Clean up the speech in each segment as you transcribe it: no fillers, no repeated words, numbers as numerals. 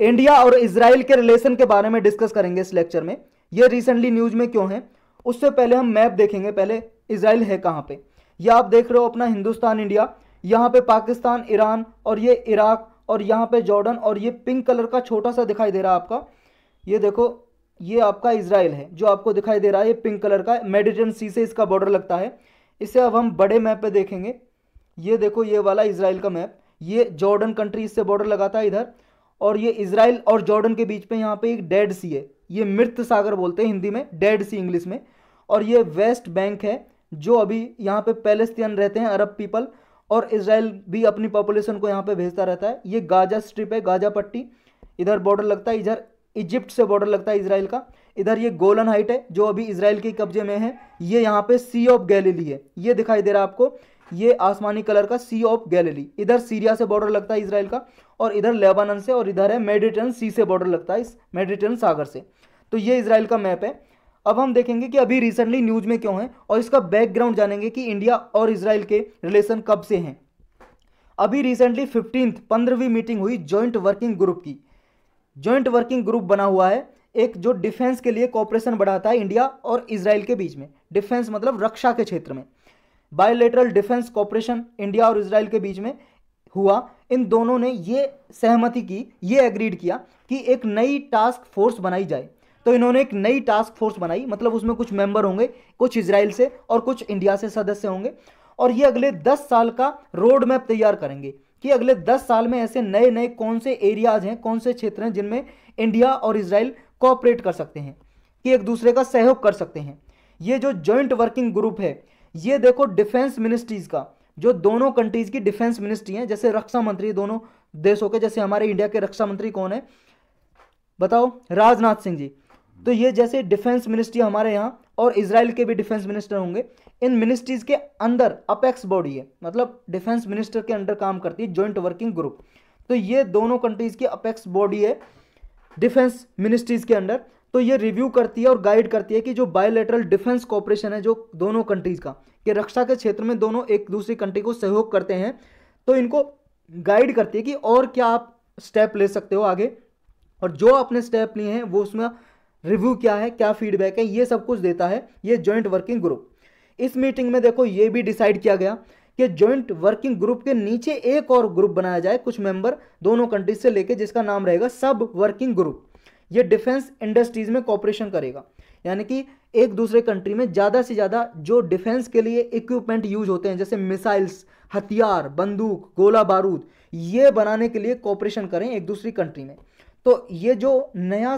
India और Israel के relation के बारे में डिस्कस करेंगे इस लेक्चर में। ये रिसेंटली न्यूज में क्यों है, उससे पहले हम मैप देखेंगे। पहले इजराइल है कहाँ पे, ये आप देख रहे हो अपना हिंदुस्तान इंडिया, यहाँ पे पाकिस्तान, ईरान और ये इराक और यहाँ पे जॉर्डन, और ये पिंक कलर का छोटा सा दिखाई दे रहा है आपका, ये देखो ये आपका इजराइल है जो आपको दिखाई दे रहा है, ये पिंक कलर का मेडिटेरेनियन सी से इसका बॉर्डर लगता है। इसे अब हम बड़े मैप पे देखेंगे। ये देखो ये वाला इजराइल का मैप, ये जॉर्डन कंट्री इससे बॉर्डर लगाता है इधर, और ये इजराइल और जॉर्डन के बीच में यहाँ पे एक डेड सी है, ये मृत सागर बोलते हैं हिंदी में, डेड सी इंग्लिश में। और ये वेस्ट बैंक है जो अभी यहाँ पे पैलेस्तीन रहते हैं अरब पीपल, और इजराइल भी अपनी पॉपुलेशन को यहाँ पे भेजता रहता है। ये गाजा स्ट्रिप है, गाजा पट्टी, इधर बॉर्डर लगता है, इधर इजिप्ट से बॉर्डर लगता है इजराइल का। इधर ये गोलन हाइट है जो अभी इजराइल के कब्जे में है। ये यहाँ पे सी ऑफ गैलिली है, ये दिखाई दे रहा है आपको, ये आसमानी कलर का सी ऑफ गैलिली। इधर सीरिया से बॉर्डर लगता है इजराइल का, और इधर लेबानन से, और इधर है मेडिटेरेनियन सी से बॉर्डर लगता है, इस मेडिटेरेनियन सागर से। तो ये इजराइल का मैप है। अब हम देखेंगे कि अभी रिसेंटली न्यूज में क्यों है, और इसका बैकग्राउंड जानेंगे कि इंडिया और इजराइल के रिलेशन कब से हैं। अभी रिसेंटली 15वीं मीटिंग हुई जॉइंट वर्किंग ग्रुप की। जॉइंट वर्किंग ग्रुप बना हुआ है एक, जो डिफेंस के लिए कोऑपरेशन बढ़ाता है इंडिया और इजराइल के बीच में। डिफेंस मतलब रक्षा के क्षेत्र में बायलैटरल डिफेंस कोऑपरेशन इंडिया और इजराइल के बीच में हुआ। इन दोनों ने ये सहमति की, ये एग्रीड किया कि एक नई टास्क फोर्स बनाई जाए। तो इन्होंने एक नई टास्क फोर्स बनाई, मतलब उसमें कुछ मेंबर होंगे, कुछ इजराइल से और कुछ इंडिया से सदस्य होंगे, और ये अगले 10 साल का रोड मैप तैयार करेंगे कि अगले 10 साल में ऐसे नए नए कौन से एरियाज हैं, कौन से क्षेत्र हैं जिनमें इंडिया और इजराइल कोऑपरेट कर सकते हैं, कि एक दूसरे का सहयोग कर सकते हैं। ये जो जॉइंट वर्किंग ग्रुप है, ये देखो डिफेंस मिनिस्ट्रीज का, जो दोनों कंट्रीज की डिफेंस मिनिस्ट्री हैं, जैसे रक्षा मंत्री दोनों देशों के, जैसे हमारे इंडिया के रक्षा मंत्री कौन है बताओ, राजनाथ सिंह जी। तो ये जैसे डिफेंस मिनिस्ट्री हमारे यहाँ, और इजराइल के भी डिफेंस मिनिस्टर होंगे। इन मिनिस्ट्रीज के अंदर अपेक्स बॉडी है, मतलब डिफेंस मिनिस्टर के अंडर काम करती है जॉइंट वर्किंग ग्रुप। तो ये दोनों कंट्रीज की अपेक्स बॉडी है डिफेंस मिनिस्ट्रीज के अंडर। तो ये रिव्यू करती है और गाइड करती है कि जो बायलैटरल डिफेंस कोऑपरेशन है जो दोनों कंट्रीज का, कि रक्षा के क्षेत्र में दोनों एक दूसरी कंट्री को सहयोग करते हैं, तो इनको गाइड करती है कि और क्या आप स्टेप ले सकते हो आगे, और जो आपने स्टेप लिए हैं वो उसमें रिव्यू क्या है, क्या फीडबैक है, ये सब कुछ देता है ये जॉइंट वर्किंग ग्रुप। इस मीटिंग में देखो ये भी डिसाइड किया गया कि जॉइंट वर्किंग ग्रुप के नीचे एक और ग्रुप बनाया जाए, कुछ मेंबर दोनों कंट्रीज से लेके, जिसका नाम रहेगा सब वर्किंग ग्रुप। ये डिफेंस इंडस्ट्रीज में कॉपरेशन करेगा, यानी कि एक दूसरे कंट्री में ज़्यादा से ज़्यादा जो डिफेंस के लिए इक्विपमेंट यूज होते हैं, जैसे मिसाइल्स, हथियार, बंदूक, गोला बारूद, ये बनाने के लिए कॉपरेशन करें एक दूसरी कंट्री में। तो ये जो नया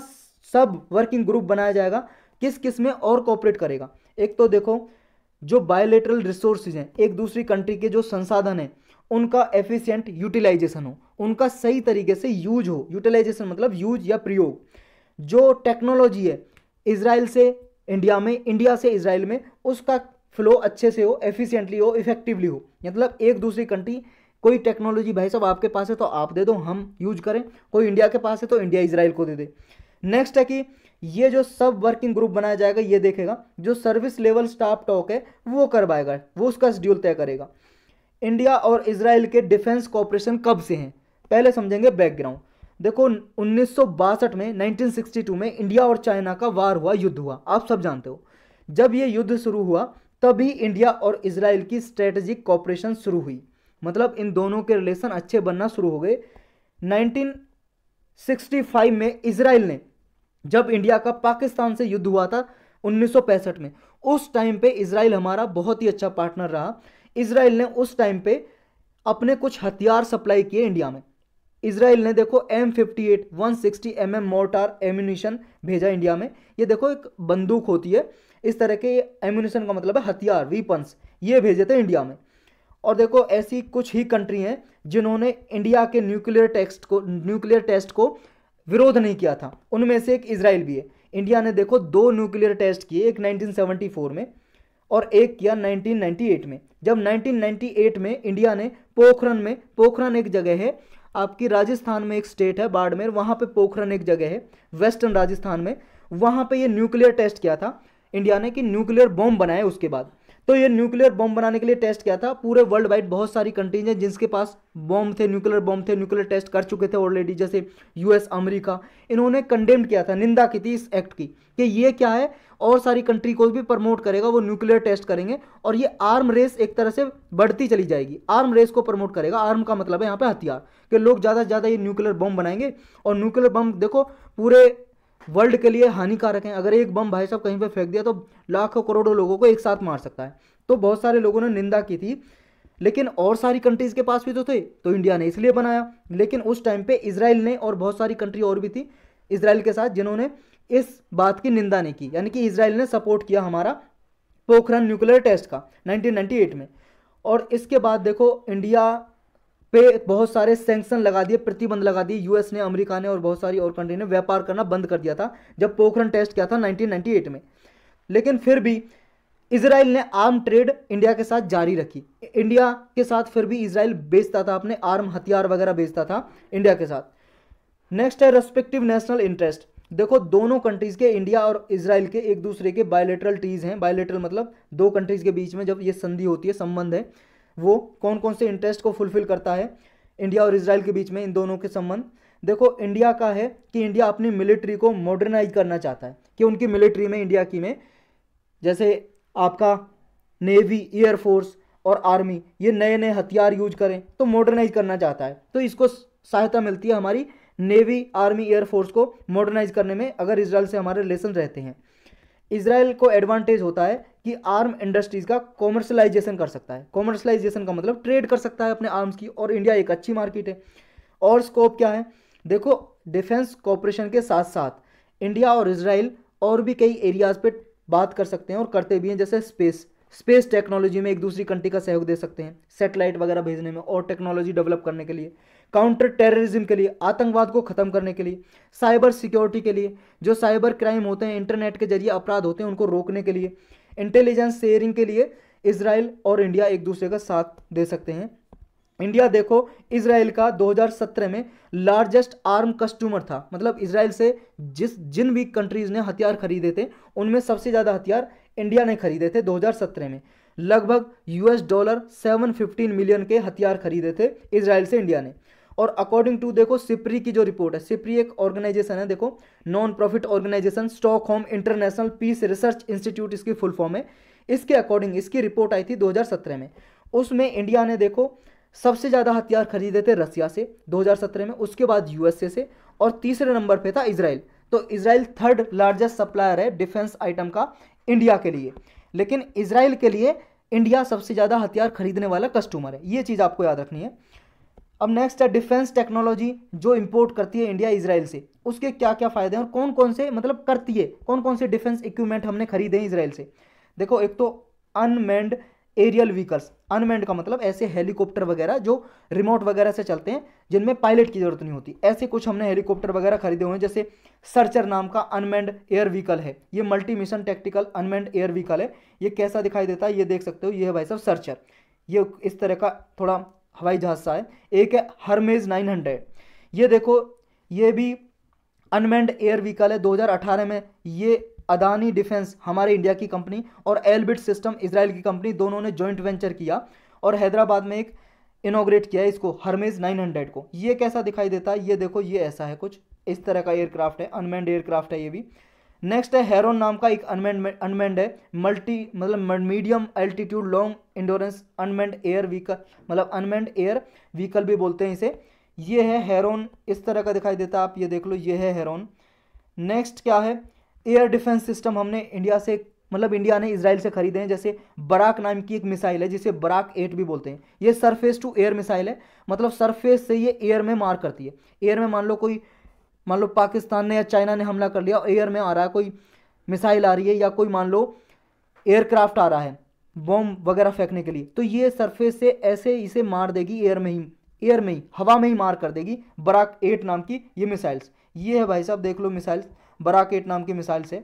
सब वर्किंग ग्रुप बनाया जाएगा, किस किस में और कोऑपरेट करेगा। एक तो देखो जो बायलैटरल रिसोर्सेज हैं, एक दूसरी कंट्री के जो संसाधन हैं उनका एफिशिएंट यूटिलाइजेशन हो, उनका सही तरीके से यूज हो। यूटिलाइजेशन मतलब यूज या प्रयोग। जो टेक्नोलॉजी है इजराइल से इंडिया में, इंडिया से इजराइल में, उसका फ्लो अच्छे से हो, एफिशिएंटली हो, इफेक्टिवली हो। मतलब एक दूसरी कंट्री, कोई टेक्नोलॉजी भाई साहब आपके पास है तो आप दे दो, हम यूज करें, कोई इंडिया के पास है तो इंडिया इजराइल को दे दे। नेक्स्ट है कि ये जो सब वर्किंग ग्रुप बनाया जाएगा, ये देखेगा जो सर्विस लेवल स्टाफ टॉक है वो करवाएगा, वो उसका शेड्यूल तय करेगा। इंडिया और इजराइल के डिफेंस कोऑपरेशन कब से हैं, पहले समझेंगे बैकग्राउंड। देखो 1962 में, 1962 में इंडिया और चाइना का वार हुआ, युद्ध हुआ, आप सब जानते हो। जब ये युद्ध शुरू हुआ तभी इंडिया और इजराइल की स्ट्रेटेजिक कोऑपरेशन शुरू हुई, मतलब इन दोनों के रिलेशन अच्छे बनना शुरू हो गए। 1965 में इजराइल ने, जब इंडिया का पाकिस्तान से युद्ध हुआ था 1965 में, उस टाइम पे इजराइल हमारा बहुत ही अच्छा पार्टनर रहा। इजराइल ने उस टाइम पे अपने कुछ हथियार सप्लाई किए इंडिया में। इजराइल ने देखो M58 160 mm मोर्टार एम्यूनिशन भेजा इंडिया में। ये देखो एक बंदूक होती है इस तरह के, एम्यूनिशन का मतलब है हथियार, वीपन्स, ये भेजे थे इंडिया में। और देखो ऐसी कुछ ही कंट्री हैं जिन्होंने इंडिया के न्यूक्लियर टेस्ट को विरोध नहीं किया था, उनमें से एक इजराइल भी है। इंडिया ने देखो 2 न्यूक्लियर टेस्ट किए, एक 1974 में और एक किया 1998 में। जब 1998 में इंडिया ने पोखरन में, पोखरन एक जगह है आपकी राजस्थान में, एक स्टेट है बाड़मेर, वहाँ पे पोखरन एक जगह है वेस्टर्न राजस्थान में, वहाँ पे ये न्यूक्लियर टेस्ट किया था इंडिया ने कि न्यूक्लियर बॉम्ब बनाए उसके बाद। तो ये न्यूक्लियर बॉम्ब बनाने के लिए टेस्ट किया था। पूरे वर्ल्ड वाइड बहुत सारी कंट्रीज हैं जिसके पास बॉम्ब थे, न्यूक्लियर बॉम्ब थे, न्यूक्लियर टेस्ट कर चुके थे ऑलरेडी, जैसे यूएस, अमेरिका। इन्होंने कंडेम किया था, निंदा की थी इस एक्ट की कि ये क्या है, और सारी कंट्री को भी प्रमोट करेगा, वो न्यूक्लियर टेस्ट करेंगे और ये आर्म रेस एक तरह से बढ़ती चली जाएगी। आर्म रेस को प्रमोट करेगा। आर्म का मतलब है यहाँ पे हथियार, कि लोग ज़्यादा से ज़्यादा ये न्यूक्लियर बॉम्ब बनाएंगे। और न्यूक्लियर बम देखो पूरे वर्ल्ड के लिए हानिकारक है। अगर एक बम भाई साहब कहीं पे फेंक दिया तो लाखों करोड़ों लोगों को एक साथ मार सकता है। तो बहुत सारे लोगों ने निंदा की थी, लेकिन और सारी कंट्रीज के पास भी तो थे, तो इंडिया ने इसलिए बनाया। लेकिन उस टाइम पे इजराइल ने और बहुत सारी कंट्री और भी थी इजराइल के साथ जिन्होंने इस बात की निंदा नहीं की, यानी कि इजराइल ने सपोर्ट किया हमारा पोखरण न्यूक्लियर टेस्ट का 1998 में। और इसके बाद देखो इंडिया पे बहुत सारे सैंक्शन लगा दिए, प्रतिबंध लगा दिए यूएस ने, अमेरिका ने और बहुत सारी और कंट्री ने व्यापार करना बंद कर दिया था जब पोखरण टेस्ट किया था 1998 में। लेकिन फिर भी इजराइल ने आर्म ट्रेड इंडिया के साथ जारी रखी। इंडिया के साथ फिर भी इजराइल बेचता था, अपने आर्म हथियार वगैरह बेचता था इंडिया के साथ। नेक्स्ट है रेस्पेक्टिव नेशनल इंटरेस्ट। देखो दोनों कंट्रीज के, इंडिया और इजराइल के, एक दूसरे के बायलेटरल ट्रीज हैं। बायलेटरल मतलब दो कंट्रीज के बीच में जब ये संधि होती है, संबंध है, वो कौन कौन से इंटरेस्ट को फुलफिल करता है इंडिया और इजराइल के बीच में, इन दोनों के संबंध। देखो इंडिया का है कि इंडिया अपनी मिलिट्री को मॉडर्नाइज करना चाहता है, कि उनकी मिलिट्री में, इंडिया की में, जैसे आपका नेवी, एयरफोर्स और आर्मी ये नए नए हथियार यूज करें, तो मॉडर्नाइज करना चाहता है। तो इसको सहायता मिलती है हमारी नेवी, आर्मी, एयरफोर्स को मॉडर्नाइज करने में, अगर इजराइल से हमारे रिलेशन रहते हैं। इजराइल को एडवांटेज होता है कि आर्म इंडस्ट्रीज का कॉमर्शलाइजेशन कर सकता है। कॉमर्शलाइजेशन का मतलब ट्रेड कर सकता है अपने आर्म्स की, और इंडिया एक अच्छी मार्केट है। और स्कोप क्या है, देखो डिफेंस कॉपरेशन के साथ साथ इंडिया और इजराइल और भी कई एरियाज पे बात कर सकते हैं और करते भी हैं, जैसे स्पेस टेक्नोलॉजी में एक दूसरी कंट्री का सहयोग दे सकते हैं, सैटेलाइट वगैरह भेजने में और टेक्नोलॉजी डेवलप करने के लिए, काउंटर टेररिज्म के लिए, आतंकवाद को खत्म करने के लिए, साइबर सिक्योरिटी के लिए, जो साइबर क्राइम होते हैं, इंटरनेट के जरिए अपराध होते हैं, उनको रोकने के लिए, इंटेलिजेंस शेयरिंग के लिए इजराइल और इंडिया एक दूसरे का साथ दे सकते हैं। इंडिया देखो इजराइल का 2017 में लार्जेस्ट आर्म कस्टमर था, मतलब इजराइल से जिन भी कंट्रीज ने हथियार खरीदे थे उनमें सबसे ज़्यादा हथियार इंडिया ने खरीदे थे 2017 में। लगभग $715 मिलियन के हथियार खरीदे थे इजराइल से इंडिया ने। और अकॉर्डिंग टू देखो सिप्री की जो रिपोर्ट है, सिप्री एक ऑर्गेनाइजेशन है, देखो non profit organization, Stockholm International Peace Research Institute इसकी फुल फॉर्म है। इसके अकॉर्डिंग इसकी रिपोर्ट आई थी 2017 में, उसमें इंडिया ने देखो सबसे ज़्यादा हथियार खरीदे थे रसिया से 2017 में, उसके बाद यूएसए से, और तीसरे नंबर पे था इजराइल। तो इजराइल थर्ड लार्जेस्ट सप्लायर है डिफेंस आइटम का इंडिया के लिए, लेकिन इजराइल के लिए इंडिया सबसे ज़्यादा हथियार खरीदने वाला कस्टमर है। ये चीज़ आपको याद रखनी है। अब नेक्स्ट है डिफेंस टेक्नोलॉजी जो इंपोर्ट करती है इंडिया इजराइल से, उसके क्या क्या फ़ायदे हैं और कौन कौन से मतलब करती है, कौन कौन से डिफेंस इक्विपमेंट हमने खरीदे हैं इजराइल से। देखो एक तो अनमैन्ड एरियल व्हीकल्स, अनमैन्ड का मतलब ऐसे हेलीकॉप्टर वगैरह जो रिमोट वगैरह से चलते हैं, जिनमें पायलट की जरूरत नहीं होती, ऐसे कुछ हमने हेलीकॉप्टर वगैरह खरीदे हुए हैं। जैसे सर्चर नाम का अनमैन्ड एयर व्हीकल है, ये multi mission tactical unmanned air vehicle है। ये कैसा दिखाई देता है ये देख सकते हो, ये है भाई साहब सर्चर, ये इस तरह का थोड़ा हवाई जहाज सा है। एक है हरमेज 900, ये देखो ये भी अनमैन्ड एयर व्हीकल है। 2018 में ये अदानी डिफेंस हमारे इंडिया की कंपनी और एलबिट सिस्टम इजराइल की कंपनी, दोनों ने जॉइंट वेंचर किया और हैदराबाद में एक इनोग्रेट किया है इसको, हरमेज 900 को। ये कैसा दिखाई देता है ये देखो, ये ऐसा है कुछ इस तरह का एयरक्राफ्ट है, अनमैन्ड एयरक्राफ्ट है ये भी। नेक्स्ट है हेरोन नाम का एक अनमैन्ड है, मल्टी मतलब medium altitude long endurance unmanned air vehicle, मतलब अनमैन्ड एयर व्हीकल भी बोलते हैं इसे। ये है हेरोन, इस तरह का दिखाई देता है, आप ये देख लो, ये है हेरोन। नेक्स्ट क्या है, एयर डिफेंस सिस्टम हमने इंडिया से मतलब इंडिया ने इजराइल से खरीदे हैं। जैसे बराक नाम की एक मिसाइल है जिसे बराक 8 भी बोलते हैं, ये सरफेस टू एयर मिसाइल है, मतलब सरफेस से ये एयर में मार करती है। एयर में मान लो पाकिस्तान ने या चाइना ने हमला कर लिया, एयर में आ रहा है कोई मिसाइल आ रही है, या कोई मान लो एयरक्राफ्ट आ रहा है बॉम्ब वगैरह फेंकने के लिए, तो ये सरफेस से ऐसे इसे मार देगी, एयर में ही हवा में ही मार कर देगी। बराक 8 नाम की ये मिसाइल्स, ये है भाई साहब देख लो मिसाइल्स, बराक 8 नाम की मिसाइल से।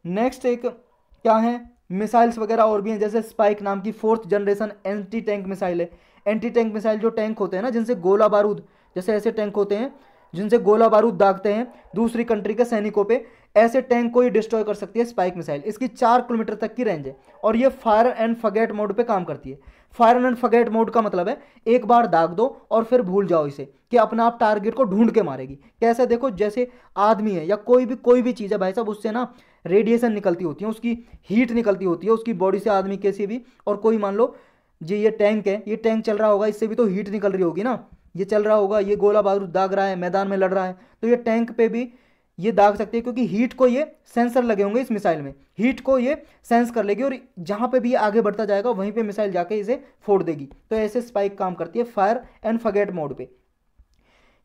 नेक्स्ट एक क्या है, मिसाइल्स वगैरह और भी हैं, जैसे स्पाइक नाम की 4th generation anti tank missile है। एंटी टैंक मिसाइल जो टैंक होते हैं ना जिनसे गोला बारूद, जैसे ऐसे टैंक होते हैं जिनसे गोला बारूद दागते हैं दूसरी कंट्री के सैनिकों पे, ऐसे टैंक को ही डिस्ट्रॉय कर सकती है स्पाइक मिसाइल। इसकी 4 किलोमीटर तक की रेंज है और ये फायर एंड फगेट मोड पे काम करती है। फायर एंड फगेट मोड का मतलब है एक बार दाग दो और फिर भूल जाओ इसे, कि अपना आप टारगेट को ढूंढ के मारेगी। कैसे? देखो, जैसे आदमी है या कोई भी चीज़ है भाई साहब, उससे ना रेडिएशन निकलती होती है, उसकी हीट निकलती होती है उसकी बॉडी से, आदमी कैसी भी। और कोई मान लो जी ये टैंक है, ये टैंक चल रहा होगा, इससे भी तो हीट निकल रही होगी ना, ये चल रहा होगा, ये गोला बारूद दाग रहा है, मैदान में लड़ रहा है, तो ये टैंक पे भी ये दाग सकती है, क्योंकि हीट को ये सेंसर लगे होंगे इस मिसाइल में, हीट को ये सेंस कर लेगी और जहां पे भी ये आगे बढ़ता जाएगा वहीं पे मिसाइल जाके इसे फोड़ देगी। तो ऐसे स्पाइक काम करती है फायर एंड फगेट मोड पे।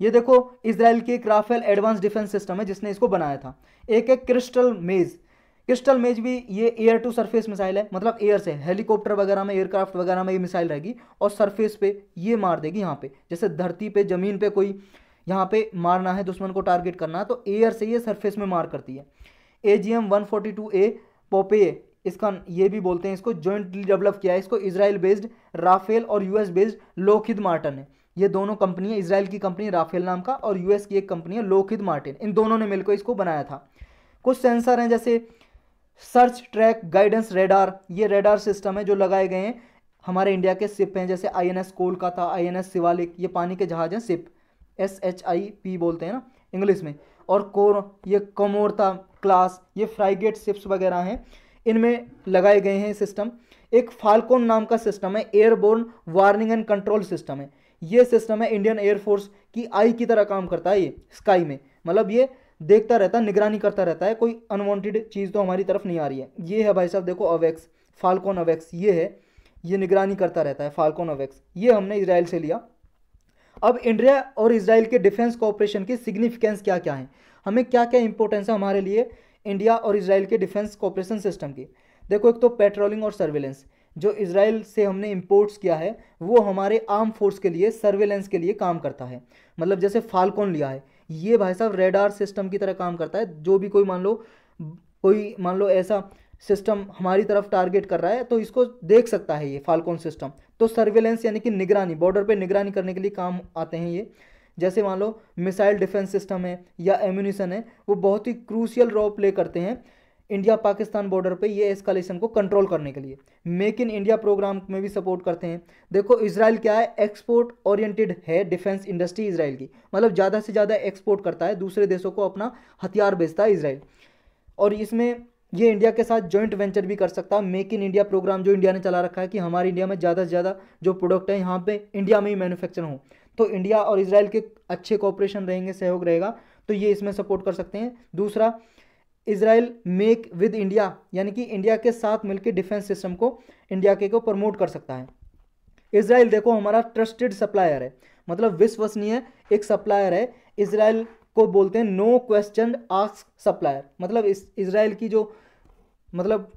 ये देखो, इसराइल की एक राफेल एडवांस डिफेंस सिस्टम है जिसने इसको बनाया था। एक है क्रिस्टल मेज। क्रिस्टल मेज भी ये एयर टू सरफेस मिसाइल है, मतलब एयर से, हेलीकॉप्टर वगैरह में, एयरक्राफ्ट वगैरह में ये मिसाइल रहेगी और सरफेस पे ये मार देगी। यहाँ पे जैसे धरती पे, जमीन पे कोई यहाँ पे मारना है, दुश्मन को टारगेट करना है, तो एयर से ये सरफेस में मार करती है। AGM-142A पोपेये, इसका ये भी बोलते हैं, इसको जॉइंटली डेवलप किया है इसको इसराइल बेस्ड राफेल और यूएस बेस्ड लोकहिड मार्टिन है। ये दोनों कंपनी है, इसराइल की कंपनी राफेल नाम का और यूएस की एक कंपनी है लोकहिड मार्टिन, इन दोनों ने मिलकर इसको बनाया था। कुछ सेंसर हैं जैसे सर्च, ट्रैक, गाइडेंस, रेडार, ये रेडार सिस्टम है जो लगाए गए हैं हमारे इंडिया के शिप हैं, जैसे INS कोलकाता, INS शिवालिक, ये पानी के जहाज हैं, शिप SHIP बोलते हैं ना इंग्लिश में। और ये कमोरता क्लास, ये फ्राइगेट शिप्स वगैरह हैं, इनमें लगाए गए हैं सिस्टम। एक फाल्कोन नाम का सिस्टम है, airborne warning and control system है। ये सिस्टम है इंडियन एयरफोर्स की आई की तरह काम करता है, ये स्काई में, मतलब ये देखता रहता है, निगरानी करता रहता है, कोई अनवांटेड चीज़ तो हमारी तरफ नहीं आ रही है। ये है भाई साहब देखो अवेक्स, फाल्कोन अवेक्स ये है, ये निगरानी करता रहता है फाल्कोन अवेक्स। ये हमने इसराइल से लिया। अब इंडिया और इसराइल के डिफेंस कोऑपरेशन की सिग्निफिकेंस क्या क्या है, हमें क्या क्या इंपॉर्टेंस है हमारे लिए इंडिया और इसराइल के डिफेंस कोऑपरेशन सिस्टम की। देखो, एक तो पेट्रोलिंग और सर्वेलेंस, जो इसराइल से हमने इंपोर्ट्स किया है वो हमारे आर्म फोर्स के लिए सर्वेलेंस के लिए काम करता है। मतलब जैसे फाल्कोन लिया है, ये भाई साहब रेडार सिस्टम की तरह काम करता है, जो भी कोई मान लो ऐसा सिस्टम हमारी तरफ टारगेट कर रहा है तो इसको देख सकता है ये फाल्कोन सिस्टम। तो सर्वेलेंस यानी कि निगरानी, बॉर्डर पे निगरानी करने के लिए काम आते हैं ये। जैसे मान लो मिसाइल डिफेंस सिस्टम है या एम्यूनिशन है, वो बहुत ही क्रूशियल रोल प्ले करते हैं इंडिया पाकिस्तान बॉर्डर पे ये एस्कालेशन को कंट्रोल करने के लिए। मेक इन इंडिया प्रोग्राम में भी सपोर्ट करते हैं। देखो इसराइल क्या है, एक्सपोर्ट ओरिएंटेड है डिफेंस इंडस्ट्री इसराइल की, मतलब ज़्यादा से ज़्यादा एक्सपोर्ट करता है, दूसरे देशों को अपना हथियार बेचता है इसराइल। और इसमें ये इंडिया के साथ जॉइंट वेंचर भी कर सकता है। मेक इन इंडिया प्रोग्राम जो इंडिया ने चला रखा है कि हमारे इंडिया में ज़्यादा से ज़्यादा जो प्रोडक्ट है यहाँ पे इंडिया में ही मैन्युफैक्चर हो, तो इंडिया और इसराइल के अच्छे कोऑपरेशन रहेंगे, सहयोग रहेगा, तो ये इसमें सपोर्ट कर सकते हैं। दूसरा, इसराइल मेक विद इंडिया, यानी कि इंडिया के साथ मिलकर डिफेंस सिस्टम को इंडिया के को प्रमोट कर सकता है। इसराइल देखो हमारा ट्रस्टेड सप्लायर है, मतलब विश्वसनीय एक सप्लायर है। इसराइल को बोलते हैं नो क्वेश्चन आस्क सप्लायर, मतलब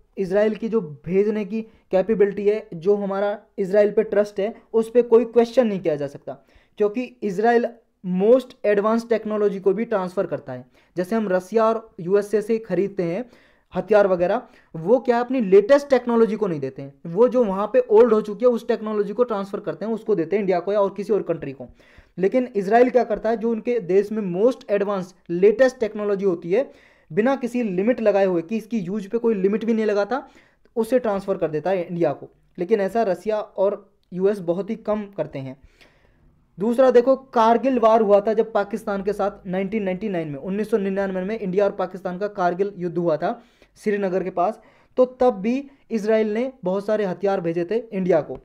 इसराइल की जो भेजने की कैपेबिलिटी है, जो हमारा इसराइल पे ट्रस्ट है, उस पर कोई क्वेश्चन नहीं किया जा सकता, क्योंकि इसराइल मोस्ट एडवांस टेक्नोलॉजी को भी ट्रांसफ़र करता है। जैसे हम रसिया और यूएसए से खरीदते हैं हथियार वगैरह, वो क्या अपनी लेटेस्ट टेक्नोलॉजी को नहीं देते हैं, वो जो वहाँ पे ओल्ड हो चुकी है उस टेक्नोलॉजी को ट्रांसफ़र करते हैं, उसको देते हैं इंडिया को या और किसी और कंट्री को। लेकिन इसराइल क्या करता है, जो उनके देश में मोस्ट एडवांस लेटेस्ट टेक्नोलॉजी होती है, बिना किसी लिमिट लगाए हुए, कि इसकी यूज पे कोई लिमिट भी नहीं लगाता, उसे ट्रांसफ़र कर देता है इंडिया को। लेकिन ऐसा रसिया और यूएस बहुत ही कम करते हैं। दूसरा देखो, कारगिल वार हुआ था जब पाकिस्तान के साथ 1999 में, 1999 में इंडिया और पाकिस्तान का कारगिल युद्ध हुआ था श्रीनगर के पास, तो तब भी इसराइल ने बहुत सारे हथियार भेजे थे इंडिया को।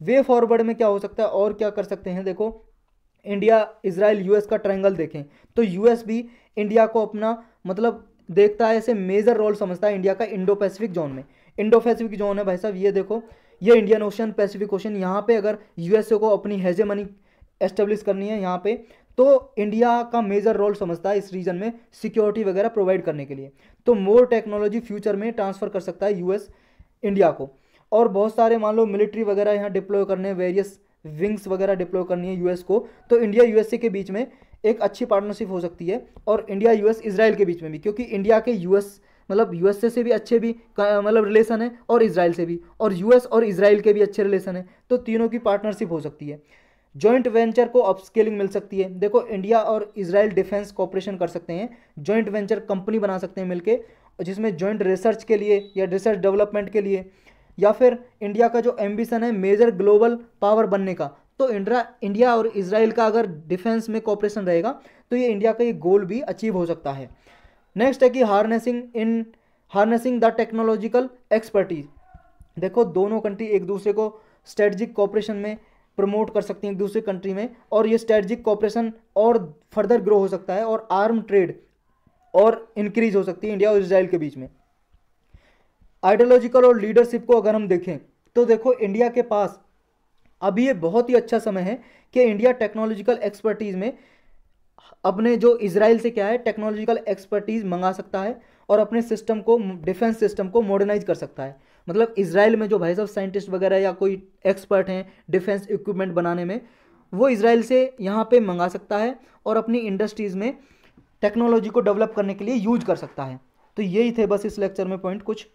वे फॉरवर्ड में क्या हो सकता है और क्या कर सकते हैं, देखो इंडिया इसराइल यूएस का ट्रायंगल देखें तो यूएस भी इंडिया को अपना मतलब देखता है, ऐसे मेजर रोल समझता है इंडिया का इंडो पैसिफिक जोन में। इंडो पैसिफिक जोन है भाई साहब, ये देखो ये इंडियन ओशन, पैसिफिक ओशन, यहाँ पे अगर यूएसए को अपनी हेजेमनी एस्टेब्लिश करनी है यहाँ पे, तो इंडिया का मेजर रोल समझता है इस रीजन में सिक्योरिटी वगैरह प्रोवाइड करने के लिए। तो मोर टेक्नोलॉजी फ्यूचर में ट्रांसफ़र कर सकता है यूएस इंडिया को। और बहुत सारे मान लो मिलिट्री वगैरह यहाँ डिप्लॉय करने, वेरियस विंग्स वगैरह डिप्लॉय करनी है यूएस को, तो इंडिया यूएसए के बीच में एक अच्छी पार्टनरशिप हो सकती है, और इंडिया यूएस इसराइल के बीच में भी, क्योंकि इंडिया के यूएस मतलब यूएसए से भी अच्छे भी मतलब रिलेशन है और इसराइल से भी, और यूएस और इसराइल के भी अच्छे रिलेशन है, तो तीनों की पार्टनरशिप हो सकती है। जॉइंट वेंचर को अपस्केलिंग मिल सकती है। देखो इंडिया और इजराइल डिफेंस कॉपरेशन कर सकते हैं, जॉइंट वेंचर कंपनी बना सकते हैं मिलके, जिसमें जॉइंट रिसर्च के लिए या रिसर्च डेवलपमेंट के लिए, या फिर इंडिया का जो एम्बिशन है मेजर ग्लोबल पावर बनने का, तो इंडिया और इजराइल का अगर डिफेंस में कॉपरेशन रहेगा तो ये इंडिया का ये गोल भी अचीव हो सकता है। नेक्स्ट है कि हार्नेसिंग द टेक्नोलॉजिकल एक्सपर्टीज। देखो दोनों कंट्री एक दूसरे को स्ट्रेटजिक कॉपरेशन में प्रमोट कर सकती हैं एक दूसरे कंट्री में, और ये स्ट्रेटजिक कॉपरेशन और फर्दर ग्रो हो सकता है और आर्म ट्रेड और इंक्रीज हो सकती है इंडिया और इजराइल के बीच में। आइडियोलॉजिकल और लीडरशिप को अगर हम देखें तो देखो इंडिया के पास अभी ये बहुत ही अच्छा समय है कि इंडिया टेक्नोलॉजिकल एक्सपर्टीज में अपने जो इजराइल से क्या है टेक्नोलॉजिकल एक्सपर्टीज मंगा सकता है और अपने सिस्टम को, डिफेंस सिस्टम को मॉडर्नाइज कर सकता है। मतलब इजराइल में जो भाई साहब साइंटिस्ट वगैरह या कोई एक्सपर्ट हैं डिफेंस इक्विपमेंट बनाने में, वो इजराइल से यहाँ पे मंगा सकता है और अपनी इंडस्ट्रीज़ में टेक्नोलॉजी को डेवलप करने के लिए यूज कर सकता है। तो यही थे बस इस लेक्चर में पॉइंट कुछ।